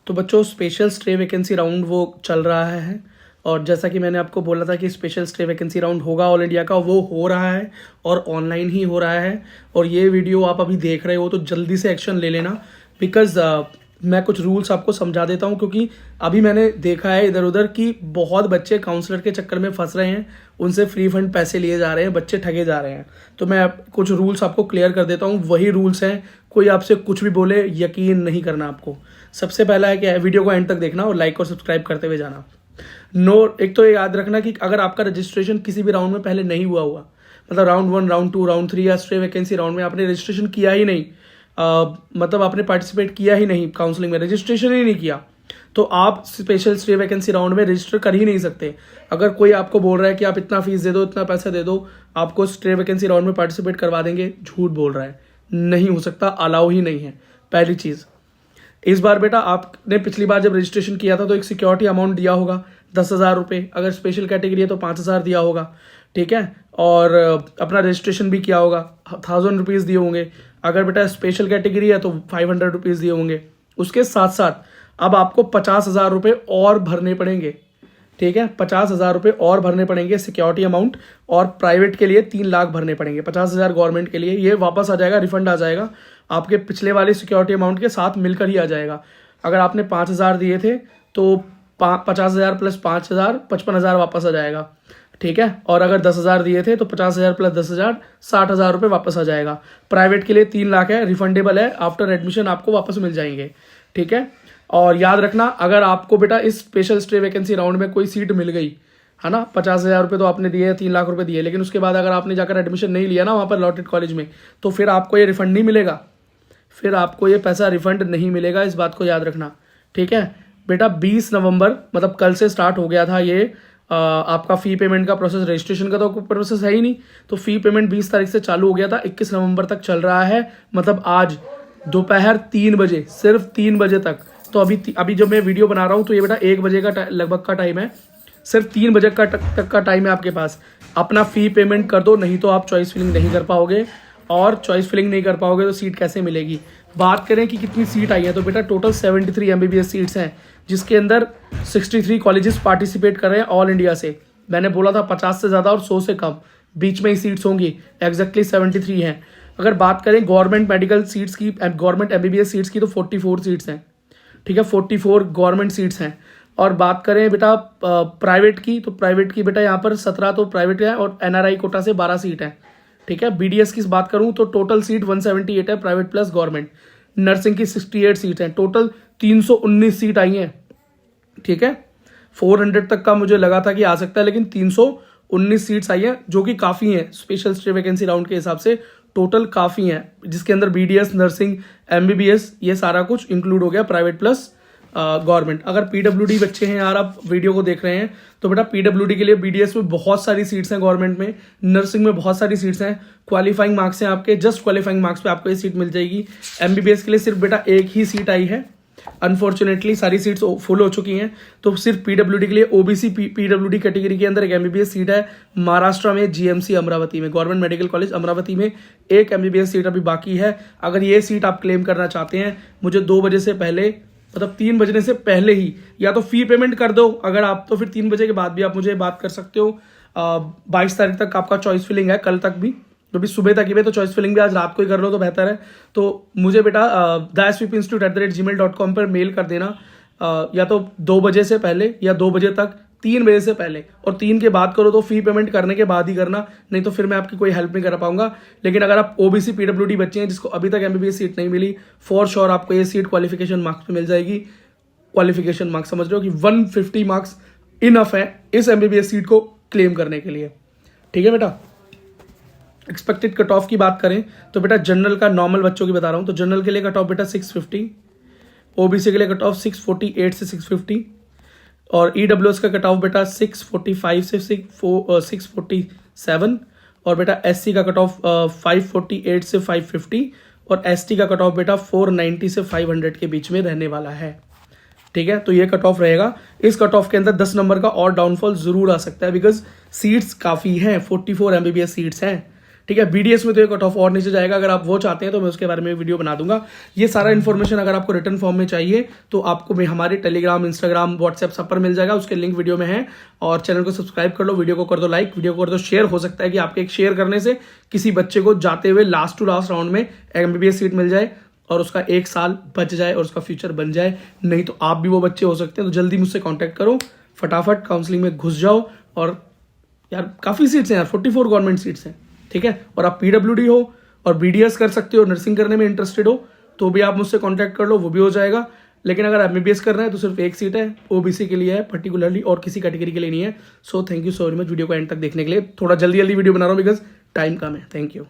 तो बच्चों special stay vacancy round वो चल रहा है, और जैसा कि मैंने आपको बोला था कि स्पेशल स्टे वैकेंसी राउंड होगा ऑल इंडिया का, वो हो रहा है और ऑनलाइन ही हो रहा है। और ये वीडियो आप अभी देख रहे हो तो जल्दी से एक्शन ले लेना, बिकॉज मैं कुछ रूल्स आपको समझा देता हूँ, क्योंकि अभी मैंने देखा है इधर उधर कि बहुत बच्चे काउंसलर के चक्कर में फंस रहे हैं, उनसे फ्री फंड पैसे लिए जा रहे हैं, बच्चे ठगे जा रहे हैं। तो मैं कुछ रूल्स आपको क्लियर कर देता हूँ, वही रूल्स हैं, कोई आपसे कुछ भी बोले यकीन नहीं करना आपको। सबसे पहला है कि वीडियो को एंड तक देखना और लाइक और सब्सक्राइब करते हुए जाना। एक तो ये याद रखना कि अगर आपका रजिस्ट्रेशन किसी भी राउंड में पहले नहीं हुआ, मतलब राउंड 1, राउंड 2, राउंड 3 या स्टे वैकेंसी राउंड में आपने रजिस्ट्रेशन किया ही नहीं, मतलब आपने पार्टिसिपेट किया ही नहीं, काउंसलिंग में रजिस्ट्रेशन ही नहीं किया, तो आप स्पेशल स्टे वैकेंसी राउंड में रजिस्टर कर ही नहीं सकते। अगर कोई आपको बोल रहा है कि आप इतना फीस दे दो, इतना पैसा दे दो, आपको स्टे वैकेंसी राउंड में पार्टिसिपेट करवा देंगे, झूठ बोल रहा है, नहीं हो सकता, अलाउ ही नहीं है। पहली चीज़, इस बार बेटा आपने पिछली बार जब रजिस्ट्रेशन किया था तो एक सिक्योरिटी अमाउंट दिया होगा 10,000 रुपये, अगर स्पेशल कैटेगरी है तो 5,000 दिया होगा, ठीक है, और अपना रजिस्ट्रेशन भी किया होगा, 1,000 रुपीज़ दिए होंगे। अगर बेटा स्पेशल कैटेगरी है तो 500 रुपीज़ दिए होंगे। उसके साथ साथ अब आपको 50,000 रुपये और भरने पड़ेंगे, ठीक है, 50,000 रुपये और भरने पड़ेंगे सिक्योरिटी अमाउंट, और प्राइवेट के लिए 3 लाख भरने पड़ेंगे। 50,000 गवर्नमेंट के लिए, ये वापस आ जाएगा, रिफंड आ जाएगा आपके पिछले वाले सिक्योरिटी अमाउंट के साथ मिलकर ही आ जाएगा। अगर आपने 5,000 दिए थे तो 50,000 प्लस 5,000 55,000 वापस आ जाएगा, ठीक है, और अगर 10,000 दिए थे तो 50,000 प्लस 10,000 60,000 रुपये वापस आ जाएगा। प्राइवेट के लिए 3 लाख है, रिफंडेबल है, आफ्टर एडमिशन आपको वापस मिल जाएंगे, ठीक है। और याद रखना, अगर आपको बेटा इस स्पेशल स्टे वैकेंसी राउंड में कोई सीट मिल गई है ना, 50,000 रुपये तो आपने दिए, 3 लाख रुपये दिए, लेकिन उसके बाद अगर आपने जाकर एडमिशन नहीं लिया ना वहाँ पर अलॉटेड कॉलेज में, तो फिर आपको ये रिफंड नहीं मिलेगा, फिर आपको ये पैसा रिफंड नहीं मिलेगा, इस बात को याद रखना, ठीक है बेटा। 20 नवंबर मतलब कल से स्टार्ट हो गया था ये आपका फ़ी पेमेंट का प्रोसेस। रजिस्ट्रेशन का तो प्रोसेस है ही नहीं, तो फ़ी पेमेंट 20 तारीख से चालू हो गया था, 21 नवंबर तक चल रहा है, मतलब आज दोपहर 3 बजे, सिर्फ 3 बजे तक। तो अभी जब मैं वीडियो बना रहा हूँ तो ये बेटा 1 बजे का लगभग का टाइम है, सिर्फ 3 बजे तक का टाइम है आपके पास। अपना फ़ी पेमेंट कर दो, नहीं तो आप चॉइस फिलिंग नहीं कर पाओगे, और चॉइस फिलिंग नहीं कर पाओगे तो सीट कैसे मिलेगी। बात करें कि कितनी सीट आई है, तो बेटा टोटल 73 MBBS सीट्स हैं, जिसके अंदर 63 कॉलेजेस पार्टिसिपेट कर रहे हैं ऑल इंडिया से। मैंने बोला था 50 से ज़्यादा और 100 से कम, बीच में ही सीट्स होंगी, एग्जैक्टली 73 हैं। अगर बात करें गवर्नमेंट मेडिकल सीट्स की, गवर्नमेंट MBBS सीट्स की, तो 44 सीट्स हैं, ठीक है, 44 गवर्नमेंट सीट्स हैं। और बात करें बेटा प्राइवेट की, तो प्राइवेट की बेटा यहाँ पर 17 तो प्राइवेट है, और NRI कोटा से 12 सीट है, ठीक है। BDS की बात करूँ तो टोटल सीट 178 है, प्राइवेट प्लस गवर्नमेंट। नर्सिंग की 68 सीट हैं, टोटल 319 सीट आई हैं, ठीक है। 400 तक का मुझे लगा था कि आ सकता है, लेकिन 319 सीट्स आई हैं, जो कि काफ़ी हैं स्पेशल स्टे वैकेंसी राउंड के हिसाब से, टोटल काफ़ी हैं, जिसके अंदर BDS, नर्सिंग, MBBS ये सारा कुछ इंक्लूड हो गया, प्राइवेट प्लस गवर्नमेंट। अगर PWD बच्चे हैं यार, आप वीडियो को देख रहे हैं, तो बेटा PWD के लिए BDS में बहुत सारी सीट्स हैं, गवर्नमेंट में, नर्सिंग में बहुत सारी सीट्स हैं, क्वालिफाइंग मार्क्स हैं आपके, जस्ट क्वालिफाइंग मार्क्स पे आपको ये सीट मिल जाएगी। MBBS के लिए सिर्फ बेटा एक ही सीट आई है, अनफॉर्चुनेटली सारी सीट्स फुल हो चुकी हैं, तो सिर्फ PWD के लिए OBC PWD कैटेगरी के अंदर एक MBBS सीट है महाराष्ट्र में, GMC अमरावती में, गवर्नमेंट मेडिकल कॉलेज अमरावती में एक MBBS सीट अभी बाकी है। अगर ये सीट आप क्लेम करना चाहते हैं, मुझे 2 बजे से पहले, मतलब 3 बजने से पहले ही, या तो फ़ी पेमेंट कर दो अगर आप, तो फिर 3 बजे के बाद भी आप मुझे बात कर सकते हो। 22 तारीख तक आपका चॉइस फिलिंग है, कल तक भी, जो भी सुबह तक ही है, तो चॉइस फिलिंग भी आज रात को ही कर लो तो बेहतर है। तो मुझे बेटा dasvpinstitute@gmail.com पर मेल कर देना, या तो 2 बजे से पहले या 2 बजे तक, 3 बजे से पहले, और 3 के बाद करो तो फ़ी पेमेंट करने के बाद ही करना, नहीं तो फिर मैं आपकी कोई हेल्प नहीं कर पाऊंगा। लेकिन अगर आप OBC PWD बच्चे हैं जिसको अभी तक MBBS सीट नहीं मिली, फॉर श्योर आपको ये सीट क्वालिफिकेशन मार्क्स पे मिल जाएगी। क्वालिफिकेशन मार्क्स समझ रहे हो कि 150 मार्क्स इनफ है इस MBBS सीट को क्लेम करने के लिए, ठीक है बेटा। एक्सपेक्टेड कट ऑफ की बात करें तो बेटा जनरल का, नॉर्मल बच्चों की बता रहा हूँ, तो जनरल के लिए कट ऑफ बेटा 650, OBC के लिए कट ऑफ 648 से 650, और EWS का कट ऑफ बेटा 645 से 647, और बेटा SC का कट ऑफ 548 से 550, और ST का कट ऑफ बेटा 490 से 500 के बीच में रहने वाला है, ठीक है। तो ये कट ऑफ रहेगा। इस कट ऑफ के अंदर 10 नंबर का और डाउनफॉल जरूर आ सकता है, बिकॉज सीट्स काफ़ी हैं, 44 MBBS सीट्स हैं, ठीक है। BDS में तो ये कट ऑफ और नीचे जाएगा, अगर आप वो चाहते हैं तो मैं उसके बारे में वीडियो बना दूंगा। ये सारा इन्फॉर्मेशन अगर आपको रिटर्न फॉर्म में चाहिए तो आपको हमारे टेलीग्राम, इंस्टाग्राम, व्हाट्सएप सब पर मिल जाएगा, उसके लिंक वीडियो में है। और चैनल को सब्सक्राइब कर लो, वीडियो को कर दो लाइक, वीडियो को कर दो शेयर। हो सकता है कि आपके एक शेयर करने से किसी बच्चे को जाते हुए लास्ट टू लास्ट राउंड में MBBS सीट मिल जाए और उसका 1 साल बच जाए और उसका फ्यूचर बन जाए। नहीं तो आप भी वो बच्चे हो सकते हैं। तो जल्दी मुझसे कांटेक्ट करो, फटाफट काउंसलिंग में घुस जाओ। और यार काफ़ी सीट्स हैं यार, 44 गवर्नमेंट सीट्स हैं, ठीक है। और आप PWD हो और BDS कर सकते हो, नर्सिंग करने में इंटरेस्टेड हो तो भी आप मुझसे कांटेक्ट कर लो, वो भी हो जाएगा। लेकिन अगर MBBS करना है तो सिर्फ 1 सीट है, OBC के लिए है पर्टिकुलरली, और किसी कैटेगरी के लिए नहीं है। So thank you so very much video को एंड तक देखने के लिए। थोड़ा जल्दी वीडियो बना रहा हूँ बिकॉज टाइम कम है। Thank you.